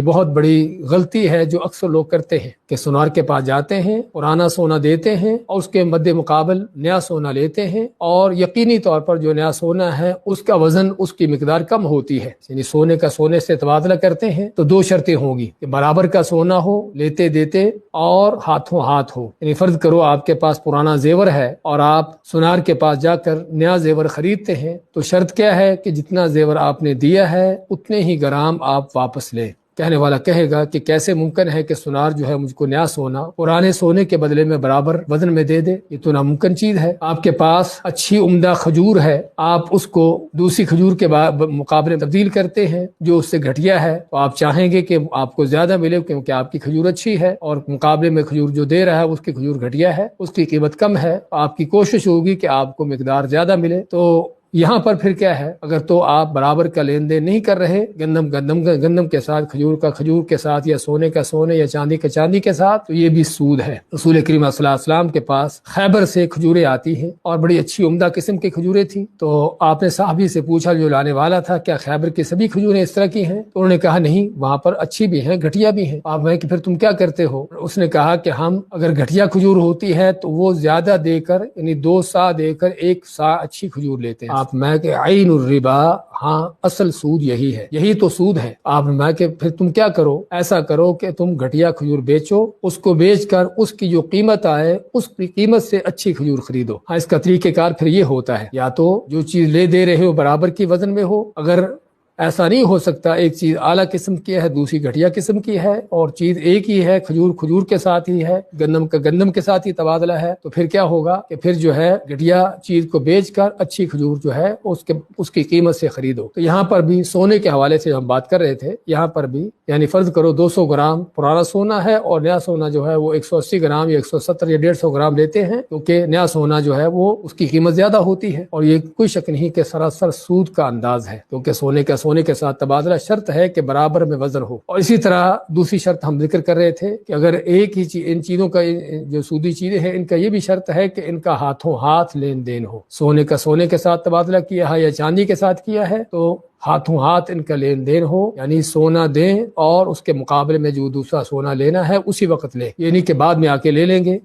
بہت بڑی غلطی ہے جو اکثر لوگ کرتے ہیں کہ سونار کے پاس جاتے ہیں، پرانا سونا دیتے ہیں اور اس کے مد مقابل نیا سونا لیتے ہیں، اور یقینی طور پر جو نیا سونا ہے اس کا وزن، اس کی مقدار کم ہوتی ہے، یعنی سونے کا سونے سے تبادلہ کرتے ہیں تو دو شرطیں ہوں گی کہ برابر کا سونا ہو لیتے دیتے اور ہاتھوں ہاتھ ہو۔ یعنی فرض کرو آپ کے پاس پرانا زیور ہے اور آپ سونار کے پاس جا کر نیا زیور خریدتے ہیں، تو شرط کیا ہے کہ جتنا زیور آپ نے دیا ہے اتنے ہی گرام آپ واپس لیں۔ کہنے والا کہے گا کہ کیسے ممکن ہے کہ سونار جو ہے مجھ کو نیا سونا پرانے سونے کے بدلے میں برابر وزن میں دے دے؟ یہ تو ناممکن چیز ہے۔ آپ کے پاس اچھی عمدہ کھجور ہے، آپ اس کو دوسری کھجور کے مقابلے میں تبدیل کرتے ہیں جو اس سے گھٹیا ہے، تو آپ چاہیں گے کہ آپ کو زیادہ ملے کیونکہ آپ کی کھجور اچھی ہے، اور مقابلے میں کھجور جو دے رہا ہے اس کی کھجور گھٹیا ہے، اس کی قیمت کم ہے، آپ کی کوشش ہوگی کہ آپ کو مقدار زیادہ ملے۔ تو یہاں پر پھر کیا ہے، اگر تو آپ برابر کا لین دین نہیں کر رہے، گندم کے ساتھ، کھجور کا کھجور کے ساتھ، یا سونے کا سونے یا چاندی کا چاندی کے ساتھ، تو یہ بھی سود ہے۔ رسول کریم صلی اللہ علیہ وسلم کے پاس خیبر سے کھجوریں آتی ہیں اور بڑی اچھی عمدہ قسم کی کھجوریں تھیں، تو آپ نے صحابی سے پوچھا جو لانے والا تھا، کیا خیبر کی سبھی کھجوریں اس طرح کی ہیں؟ تو انہوں نے کہا نہیں، وہاں پر اچھی بھی ہیں، گھٹیا بھی ہیں۔ آپ کہ پھر تم کیا کرتے ہو؟ اس نے کہا کہ ہم اگر گھٹیا کھجور ہوتی ہے تو وہ زیادہ دے کر، یعنی 2 سا دے کر 1 سا اچھی کھجور لیتے ہیں۔ آپ میں کہ عین الربا، ہاں اصل سود یہی ہے، یہی تو سود ہے۔ آپ میں کہ پھر تم کیا کرو؟ ایسا کرو کہ تم گھٹیا کھجور بیچو، اس کو بیچ کر اس کی جو قیمت آئے اس کی قیمت سے اچھی کھجور خریدو۔ ہاں، اس کا طریقہ کار پھر یہ ہوتا ہے، یا تو جو چیز لے دے رہے ہو برابر کی وزن میں ہو، اگر ایسا نہیں ہو سکتا، ایک چیز اعلیٰ قسم کی ہے دوسری گھٹیا قسم کی ہے، اور چیز ایک ہی ہے، کھجور کے ساتھ ہی ہے، گندم کے ساتھ ہی تبادلہ ہے، تو پھر کیا ہوگا کہ پھر جو ہے گھٹیا چیز کو بیچ کر اچھی کھجور جو ہے اس کی قیمت سے خریدو۔ تو یہاں پر بھی سونے کے حوالے سے ہم بات کر رہے تھے، یہاں پر بھی یعنی فرض کرو 200 گرام پرانا سونا ہے اور نیا سونا جو ہے وہ 180 گرام یا 170 یا 150 گرام لیتے ہیں، کیونکہ نیا سونا جو ہے وہ اس کی قیمت زیادہ ہوتی ہے، اور یہ کوئی شک نہیں کہ سراسر سود کا انداز ہے، کیونکہ سونے کے ساتھ تبادلہ شرط ہے کہ برابر میں وزن ہو۔ اور اسی طرح دوسری شرط ہم ذکر کر رہے تھے کہ اگر ایک ہی ان چیزوں کا، جو سودی چیزیں ہیں، ان کا یہ بھی شرط ہے کہ ان کا ہاتھوں ہاتھ لین دین ہو۔ سونے کے ساتھ تبادلہ کیا ہے یا چاندی کے ساتھ کیا ہے تو ہاتھوں ہاتھ ان کا لین دین ہو، یعنی سونا دیں اور اس کے مقابلے میں جو دوسرا سونا لینا ہے اسی وقت لیں، یعنی کہ بعد میں آ کے لے لیں گے۔